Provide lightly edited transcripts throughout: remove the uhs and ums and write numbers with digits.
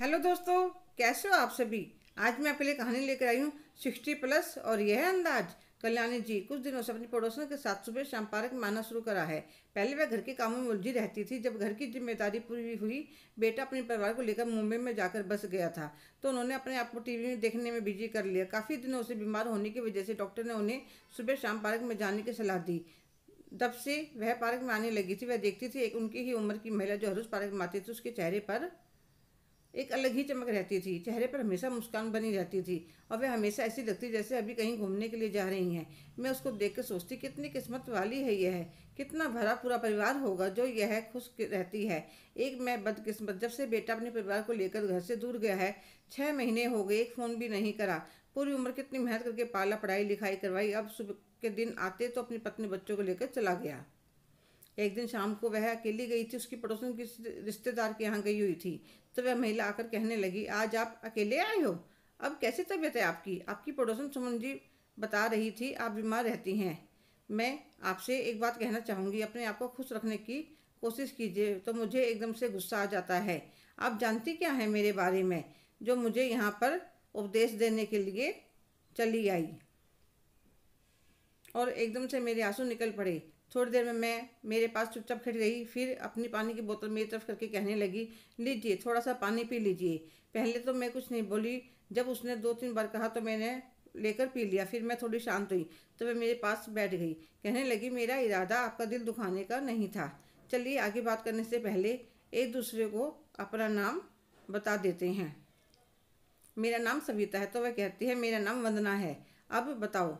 Hello दोस्तों, कैसे हो आप सभी। आज मैं आपके लिए कहानी लेकर आई हूँ 60+ और यह है अंदाज। कल्याणी जी कुछ दिनों से अपनी पड़ोसन के साथ सुबह शाम पार्क में आना शुरू करा है। पहले वह घर के कामों में उलझी रहती थी। जब घर की जिम्मेदारी पूरी हुई, बेटा अपने परिवार को लेकर मुंबई में जाकर बस गया था, तो उन्होंने अपने आप को टीवी में देखने में बिजी कर लिया। काफ़ी दिनों से बीमार होने की वजह से डॉक्टर ने उन्हें सुबह शाम पार्क में जाने की सलाह दी। तब से वह पार्क में आने लगी थी। वह देखती थी एक उनकी ही उम्र की महिला जो हर रोज पार्क में आती थी, उसके चेहरे पर एक अलग ही चमक रहती थी। चेहरे पर हमेशा मुस्कान बनी रहती थी और वह हमेशा ऐसी लगती जैसे अभी कहीं घूमने के लिए जा रही हैं। मैं उसको देख कर सोचती, कितनी किस्मत वाली है यह, कितना भरा पूरा परिवार होगा जो यह खुश रहती है। एक मैं बदकिस्मत, जब से बेटा अपने परिवार को लेकर घर से दूर गया है, 6 महीने हो गए, एक फ़ोन भी नहीं करा। पूरी उम्र कितनी मेहनत करके पाला, पढ़ाई लिखाई करवाई, अब सुबह के दिन आते तो अपनी पत्नी बच्चों को लेकर चला गया। एक दिन शाम को वह अकेली गई थी, उसकी पड़ोसन की रिश्तेदार के यहाँ गई हुई थी। तो वह महिला आकर कहने लगी, आज आप अकेले आए हो, अब कैसी तबीयत है आपकी। आपकी पड़ोसन सुमन जी बता रही थी आप बीमार रहती हैं। मैं आपसे एक बात कहना चाहूँगी, अपने आप को खुश रखने की कोशिश कीजिए। तो मुझे एकदम से गुस्सा आ जाता है। आप जानती क्या है मेरे बारे में, जो मुझे यहाँ पर उपदेश देने के लिए चली आई। और एकदम से मेरे आंसू निकल पड़े। थोड़ी देर में मैं मेरे पास चुपचाप खड़ी रही, फिर अपनी पानी की बोतल मेरी तरफ करके कहने लगी, लीजिए थोड़ा सा पानी पी लीजिए। पहले तो मैं कुछ नहीं बोली, जब उसने 2-3 बार कहा तो मैंने लेकर पी लिया। फिर मैं थोड़ी शांत हुई तो वह मेरे पास बैठ गई। कहने लगी, मेरा इरादा आपका दिल दुखाने का नहीं था। चलिए आगे बात करने से पहले एक दूसरे को अपना नाम बता देते हैं। मेरा नाम सविता है। तो वह कहती है, मेरा नाम वंदना है। अब बताओ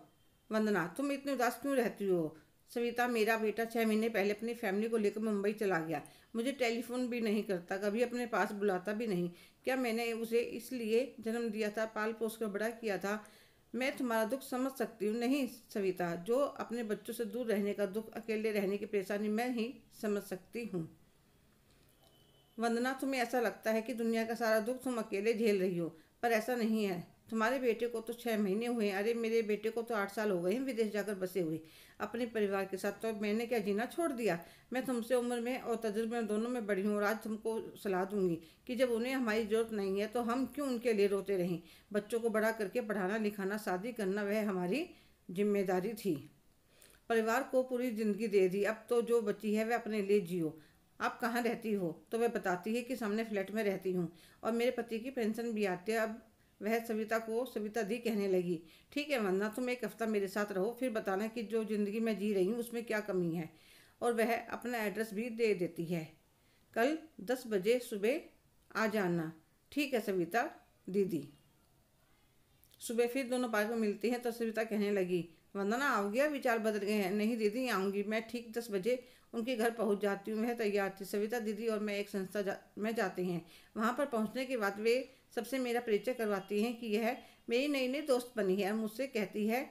वंदना, तुम इतनी उदास क्यों रहती हो। सविता, मेरा बेटा 6 महीने पहले अपनी फैमिली को लेकर मुंबई चला गया। मुझे टेलीफोन भी नहीं करता, कभी अपने पास बुलाता भी नहीं। क्या मैंने उसे इसलिए जन्म दिया था, पाल पोस कर बड़ा किया था। मैं तुम्हारा दुख समझ सकती हूँ। नहीं सविता, जो अपने बच्चों से दूर रहने का दुख, अकेले रहने की परेशानी मैं ही समझ सकती हूँ। वंदना, तुम्हें ऐसा लगता है कि दुनिया का सारा दुख तुम अकेले झेल रही हो, पर ऐसा नहीं है। तुम्हारे बेटे को तो 6 महीने हुए हैं, अरे मेरे बेटे को तो 8 साल हो गए हैं विदेश जाकर बसे हुए अपने परिवार के साथ। तो मैंने क्या जीना छोड़ दिया। मैं तुमसे उम्र में और तजुर्बे में दोनों में बड़ी हूँ, और आज तुमको सलाह दूंगी कि जब उन्हें हमारी ज़रूरत नहीं है तो हम क्यों उनके लिए रोते रहें। बच्चों को बड़ा करके पढ़ाना लिखाना, शादी करना, वह हमारी जिम्मेदारी थी। परिवार को पूरी ज़िंदगी दे दी, अब तो जो बची है वह अपने लिए जियो। आप कहाँ रहती हो। तो वह बताती है कि सामने फ्लैट में रहती हूँ और मेरे पति की पेंशन भी आती है। अब वह सविता को सविता दी कहने लगी, ठीक है वंदना, तुम एक हफ्ता मेरे साथ रहो, फिर बताना कि जो ज़िंदगी मैं जी रही हूँ उसमें क्या कमी है। और वह अपना एड्रेस भी दे देती है। कल 10 बजे सुबह आ जाना। ठीक है सविता दीदी। सुबह फिर दोनों पार्क में मिलती हैं तो सविता कहने लगी, वंदना आओगी या विचार बदल गए हैं। नहीं दीदी आऊँगी, मैं ठीक 10 बजे उनके घर पहुंच जाती हूँ। वह तैयार थी। सविता दीदी और मैं एक संस्था में जाते हैं। वहाँ पर पहुँचने के बाद वे सबसे मेरा परिचय करवाती हैं कि यह मेरी नई नई दोस्त बनी है। और मुझसे कहती है,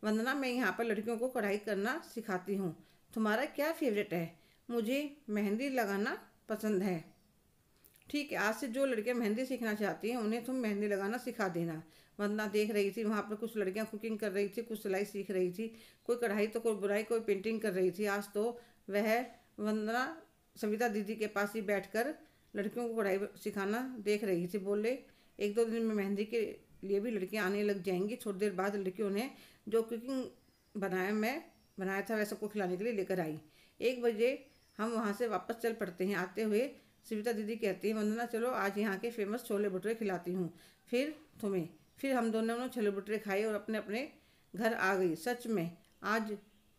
वंदना मैं यहाँ पर लड़कियों को कढ़ाई करना सिखाती हूँ, तुम्हारा क्या फेवरेट है। मुझे मेहंदी लगाना पसंद है। ठीक है, आज से जो लड़कियां मेहंदी सीखना चाहती हैं उन्हें तुम मेहंदी लगाना सिखा देना। वंदना देख रही थी, वहाँ पर कुछ लड़कियां कुकिंग कर रही थी, कुछ सिलाई सीख रही थी, कोई कढ़ाई तो कोई बुनाई, कोई पेंटिंग कर रही थी। आज तो वह वंदना सविता दीदी के पास ही बैठकर लड़कियों को कढ़ाई सिखाना देख रही थी। बोले, 1-2 दिन में मेहंदी के लिए भी लड़कियाँ आने लग जाएंगी। थोड़ी देर बाद लड़कियों ने जो कुकिंग बनाया था वह सबको खिलाने के लिए लेकर आई। 1 बजे हम वहाँ से वापस चल पड़ते हैं। आते हुए सविता दीदी कहती है, वंदना चलो आज यहाँ के फेमस छोले भटूरे खिलाती हूँ फिर तुम्हें। फिर हम दोनों ने छोले भटूरे खाए और अपने अपने घर आ गई। सच में आज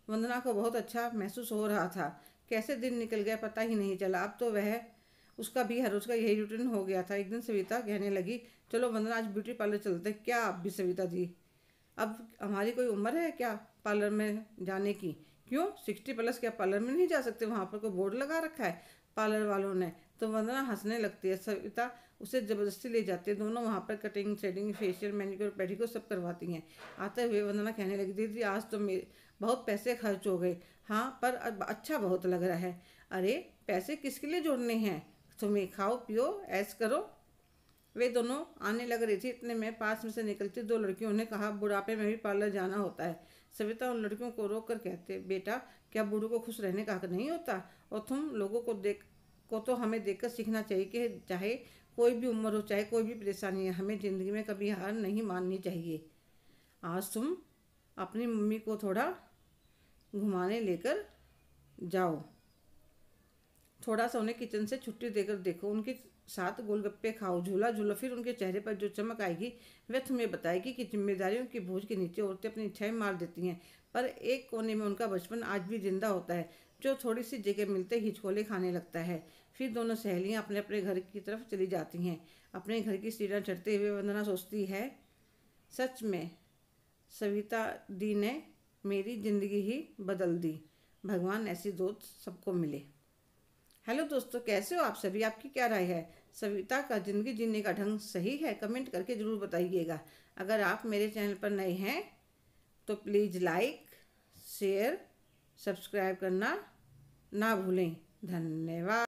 वंदना को बहुत अच्छा महसूस हो रहा था। कैसे दिन निकल गया पता ही नहीं चला। अब तो वह उसका भी हर रोज़ का यही रूटीन हो गया था। एक दिन सविता कहने लगी, चलो वंदना आज ब्यूटी पार्लर चलते। क्या आप भी सविता जी, अब हमारी कोई उम्र है क्या पार्लर में जाने की। क्यों 60+ क्या पार्लर में नहीं जा सकते। वहाँ पर कोई बोर्ड लगा रखा है पार्लर वालों ने। तो वंदना हंसने लगती है। सविता उसे ज़बरदस्ती ले जाती है। दोनों वहाँ पर cutting, threading, facial, manicure, pedicure सब करवाती हैं। आते हुए वंदना कहने लगी, दीदी आज तो मेरे बहुत पैसे खर्च हो गए। हाँ पर अब अच्छा बहुत लग रहा है। अरे पैसे किसके लिए जोड़ने हैं, तुम्हें खाओ पियो ऐश करो। वे दोनों आने लग रही थी, इतने में पास में से निकलती 2 लड़कियों ने कहा, बुढ़ापे में भी पार्लर जाना होता है। सविता उन लड़कियों को रोक कर कहते, बेटा क्या बूढ़ों को खुश रहने का हक नहीं होता। और तुम लोगों को तो हमें देखकर सीखना चाहिए कि चाहे कोई भी उम्र हो, चाहे कोई भी परेशानी है, हमें ज़िंदगी में कभी हार नहीं माननी चाहिए। आज तुम अपनी मम्मी को थोड़ा घुमाने लेकर जाओ, थोड़ा सा उन्हें किचन से छुट्टी देकर देखो, उनके साथ गोलगप्पे खाओ, झूला झूलो। फिर उनके चेहरे पर जो चमक आएगी वह तुम्हें बताएगी कि जिम्मेदारियों के बोझ के नीचे औरतें अपनी इच्छाएं मार देती हैं, पर एक कोने में उनका बचपन आज भी जिंदा होता है, जो थोड़ी सी जगह मिलते ही हिचकोले खाने लगता है। फिर दोनों सहेलियां अपने अपने घर की तरफ चली जाती हैं। अपने घर की सीढ़ियां चढ़ते हुए वंदना सोचती है, सच में सविता दी ने मेरी ज़िंदगी ही बदल दी। भगवान ऐसी दोस्त सबको मिले। हेलो दोस्तों, कैसे हो आप सभी? आपकी क्या राय है? सविता का ज़िंदगी जीने का ढंग सही है? कमेंट करके ज़रूर बताइएगा। अगर आप मेरे चैनल पर नए हैं तो प्लीज़ लाइक, शेयर, सब्सक्राइब करना ना भूलें। धन्यवाद।